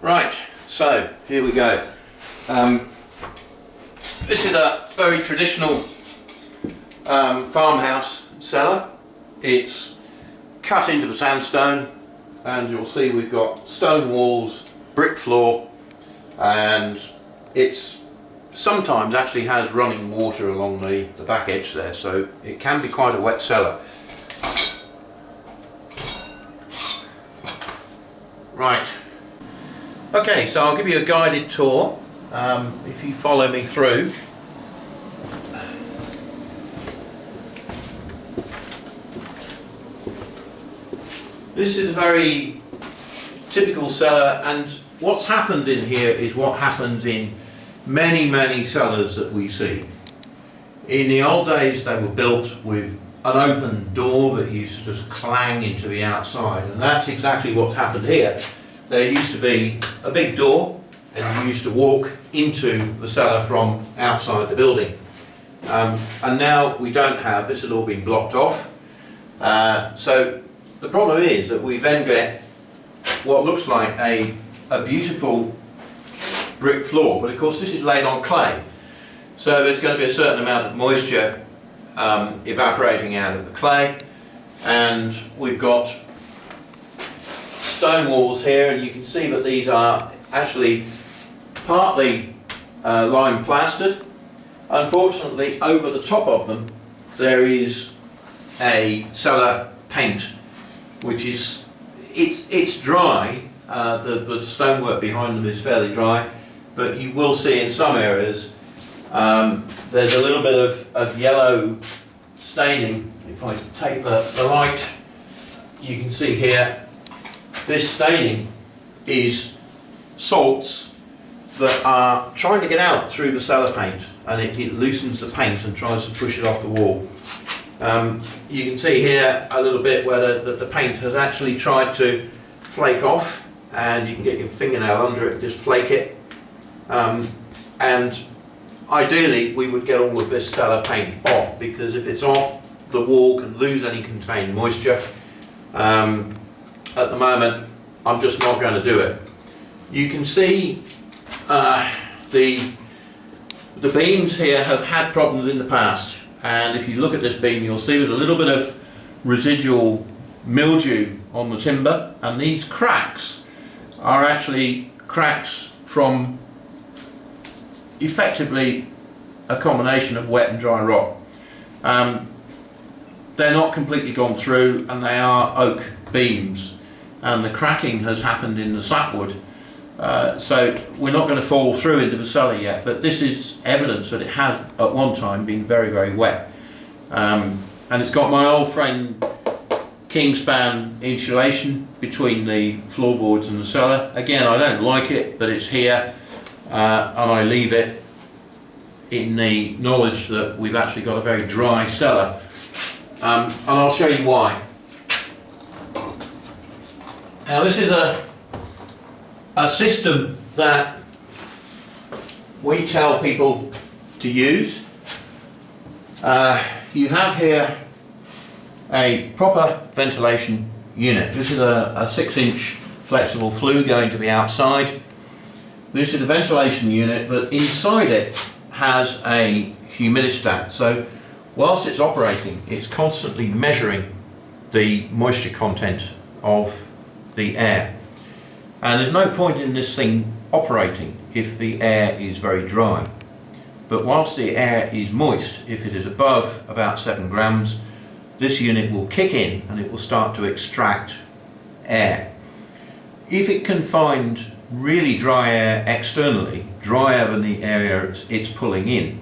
Right, so here we go. This is a very traditional farmhouse cellar. It's cut into the sandstone, and you'll see we've got stone walls, brick floor, and it's sometimes actually has running water along the back edge there, so it can be quite a wet cellar. Right. Okay, so I'll give you a guided tour if you follow me through. This is a very typical cellar, and what's happened in here is what happens in many cellars that we see. In the old days they were built with an open door that used to just clang into the outside, and that's exactly what's happened here. There used to be a big door and you used to walk into the cellar from outside the building. And now we don't have, this had all been blocked off. So the problem is that we then get what looks like a beautiful brick floor, but of course this is laid on clay. So there's going to be a certain amount of moisture evaporating out of the clay, and we've got stone walls here, and you can see that these are actually partly lime plastered. Unfortunately, over the top of them there is a cellar paint, which is it's dry. The stonework behind them is fairly dry, but you will see in some areas there's a little bit of yellow staining. If I take the light, you can see here this staining is salts that are trying to get out through the cellar paint, and it loosens the paint and tries to push it off the wall. You can see here a little bit where the paint has actually tried to flake off, and you can get your fingernail under it and just flake it. And ideally we would get all of this cellar paint off, because if it's off, the wall can lose any contained moisture. At the moment I'm just not going to do it. You can see the beams here have had problems in the past, and if you look at this beam you'll see there's a little bit of residual mildew on the timber, and these cracks are actually cracks from effectively a combination of wet and dry rot. They're not completely gone through, and they are oak beams, and the cracking has happened in the sapwood, so we're not going to fall through into the cellar yet, but this is evidence that it has at one time been very wet. And it's got my old friend Kingspan insulation between the floorboards and the cellar. Again, I don't like it, but it's here, and I leave it in the knowledge that we've actually got a very dry cellar. And I'll show you why. Now this is a system that we tell people to use. You have here a proper ventilation unit. This is a 6-inch flexible flue going to the outside. This is a ventilation unit, but inside it has a humidistat. So whilst it's operating, it's constantly measuring the moisture content of the air. And there's no point in this thing operating if the air is very dry. But whilst the air is moist, if it is above about 7 grams, this unit will kick in and it will start to extract air. If it can find really dry air externally, drier than the area it's pulling in,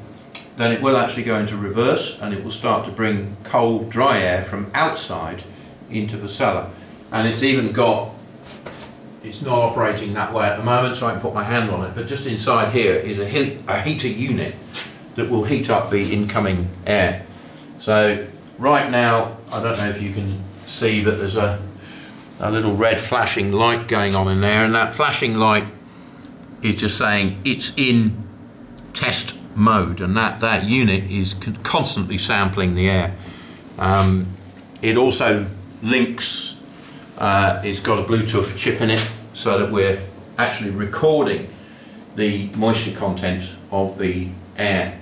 then it will actually go into reverse, and it will start to bring cold, dry air from outside into the cellar. And it's even got, it's not operating that way at the moment, so I can put my hand on it, but just inside here is a heater unit that will heat up the incoming air. So right now, I don't know if you can see, but there's a little red flashing light going on in there, and that flashing light is just saying it's in test mode, and that unit is constantly sampling the air. It also links, it's got a Bluetooth chip in it, so that we're actually recording the moisture content of the air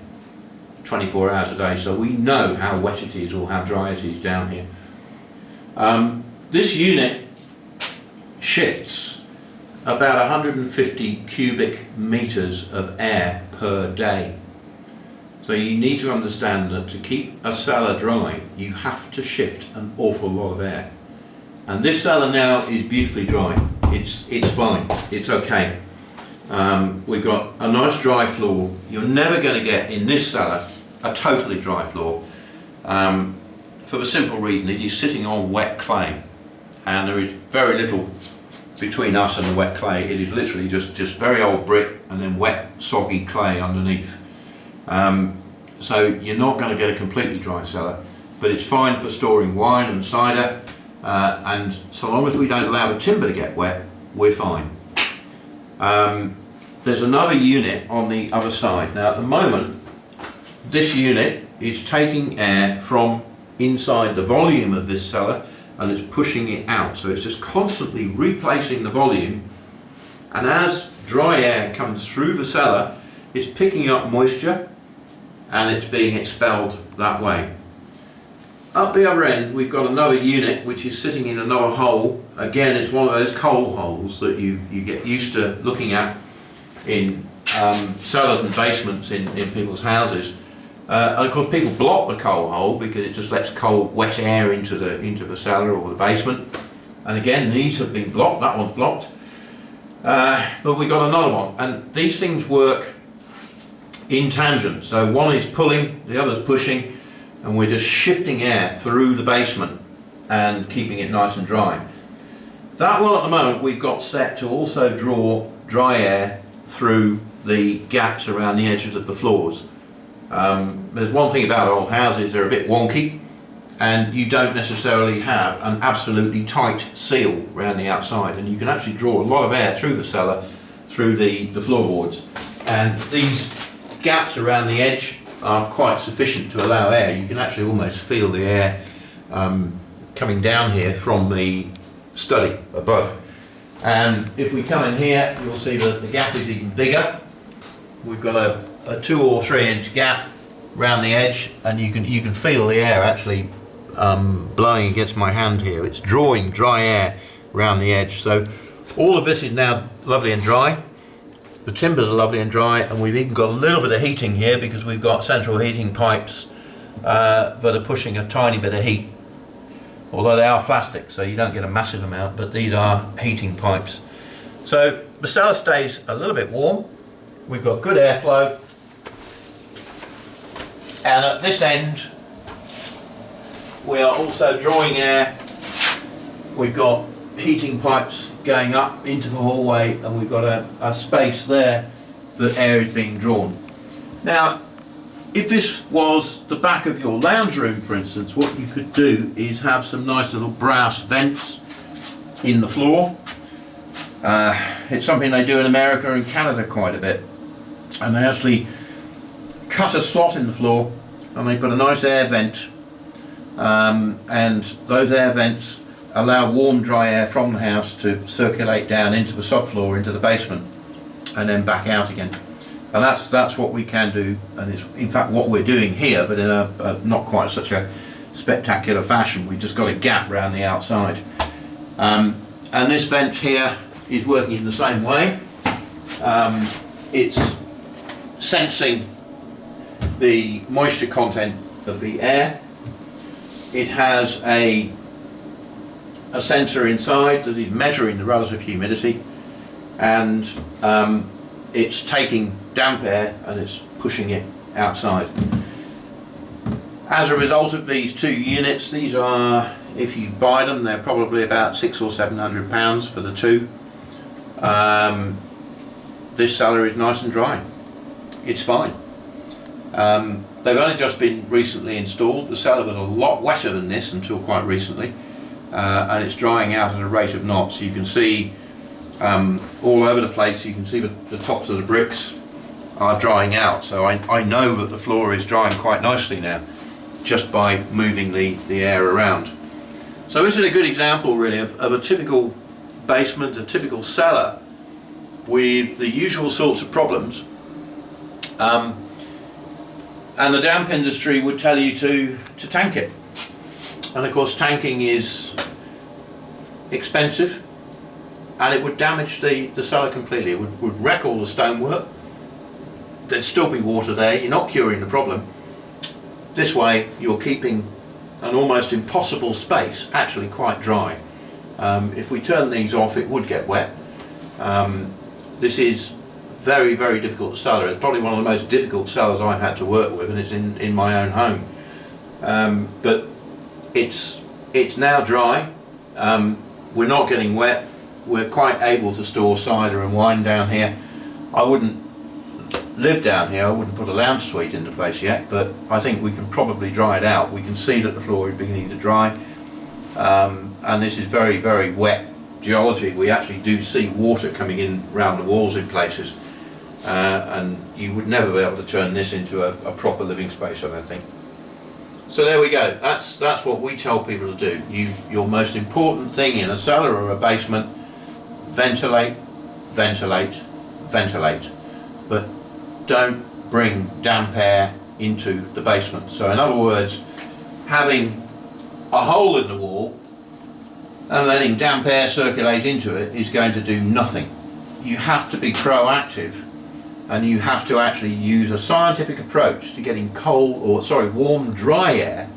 24 hours a day, so we know how wet it is or how dry it is down here. This unit shifts about 150 cubic meters of air per day. So you need to understand that to keep a cellar dry, you have to shift an awful lot of air. And this cellar now is beautifully dry. It's fine, it's okay. We've got a nice dry floor. You're never going to get in this cellar a totally dry floor, for the simple reason it is sitting on wet clay, and there is very little between us and the wet clay. It is literally just very old brick and then wet soggy clay underneath. So you're not going to get a completely dry cellar, but it's fine for storing wine and cider, and so long as we don't allow the timber to get wet, we're fine. There's another unit on the other side. Now at the moment this unit is taking air from inside the volume of this cellar and it's pushing it out, so it's just constantly replacing the volume, and as dry air comes through the cellar it's picking up moisture and it's being expelled that way. Up the other end we've got another unit which is sitting in another hole. Again, it's one of those coal holes that you get used to looking at in cellars and basements in people's houses. And of course people block the coal hole because it just lets cold wet air into the cellar or the basement. And again, these have been blocked, that one's blocked. But we got another one, and these things work in tangent. So one is pulling, the other's pushing, and we're just shifting air through the basement and keeping it nice and dry. That one at the moment we've got set to also draw dry air through the gaps around the edges of the floors. There's one thing about old houses, they're a bit wonky, and you don't necessarily have an absolutely tight seal around the outside, and you can actually draw a lot of air through the cellar, through the floorboards, and these gaps around the edge are quite sufficient to allow air. You can actually almost feel the air coming down here from the study above. And if we come in here, you'll see that the gap is even bigger. We've got a 2 or 3 inch gap round the edge, and you can feel the air actually blowing against my hand here. It's drawing dry air round the edge. So all of this is now lovely and dry. The timbers are lovely and dry, and we've even got a little bit of heating here because we've got central heating pipes that are pushing a tiny bit of heat. Although they are plastic, so you don't get a massive amount, but these are heating pipes. So the cellar stays a little bit warm. We've got good airflow, and at this end we are also drawing air. We've got heating pipes going up into the hallway, and we've got a space there that air is being drawn. Now, if this was the back of your lounge room, for instance, what you could do is have some nice little brass vents in the floor. It's something they do in America and Canada quite a bit. And they actually cut a slot in the floor and they put a nice air vent, and those air vents allow warm dry air from the house to circulate down into the subfloor, into the basement, and then back out again. And that's what we can do, and it's in fact what we're doing here, but in a not quite such a spectacular fashion. We've just got a gap around the outside, and this vent here is working in the same way. It's sensing the moisture content of the air. It has a sensor inside that is measuring the relative humidity, and it's taking damp air and it's pushing it outside. As a result of these 2 units, these are, if you buy them, they're probably about £600 or £700 for the 2. This cellar is nice and dry. It's fine. They've only just been recently installed. The cellar was a lot wetter than this until quite recently, and it's drying out at a rate of knots. You can see all over the place, you can see the tops of the bricks are drying out, so I know that the floor is drying quite nicely now just by moving the air around. So this is a good example really of a typical basement, a typical cellar with the usual sorts of problems, and the damp industry would tell you to tank it. And of course tanking is expensive, and it would damage the cellar completely. It would wreck all the stonework. There'd still be water there. You're not curing the problem. This way you're keeping an almost impossible space actually quite dry. If we turn these off, it would get wet. This is very, very difficult cellar. It's probably one of the most difficult cellars I've had to work with, and it's in my own home. But it's now dry. We're not getting wet. We're quite able to store cider and wine down here. I wouldn't live down here. I wouldn't put a lounge suite into place yet, but I think we can probably dry it out. We can see that the floor is beginning to dry, and this is very, very wet geology. We actually do see water coming in around the walls in places, and you would never be able to turn this into a proper living space, I don't think. So there we go. That's what we tell people to do. Your most important thing in a cellar or a basement: ventilate, ventilate, ventilate. But don't bring damp air into the basement. So in other words, having a hole in the wall and letting damp air circulate into it is going to do nothing. You have to be proactive, and you have to actually use a scientific approach to getting warm, dry air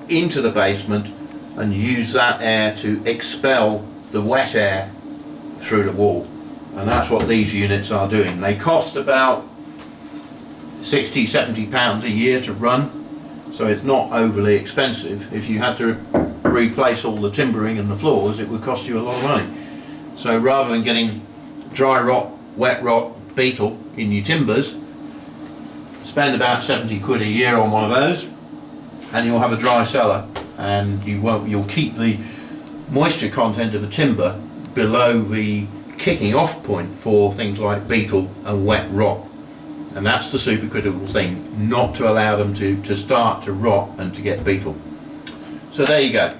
into the basement, and use that air to expel the wet air through the wall. And that's what these units are doing. They cost about £60–70 a year to run, so it's not overly expensive. If you had to replace all the timbering and the floors, it would cost you a lot of money. So rather than getting dry rot, wet rot, beetle in your timbers, spend about 70 quid a year on one of those, and you'll have a dry cellar, and you'll keep the moisture content of the timber below the kicking off point for things like beetle and wet rot. And that's the supercritical thing, not to allow them to start to rot and to get beetle. So there you go.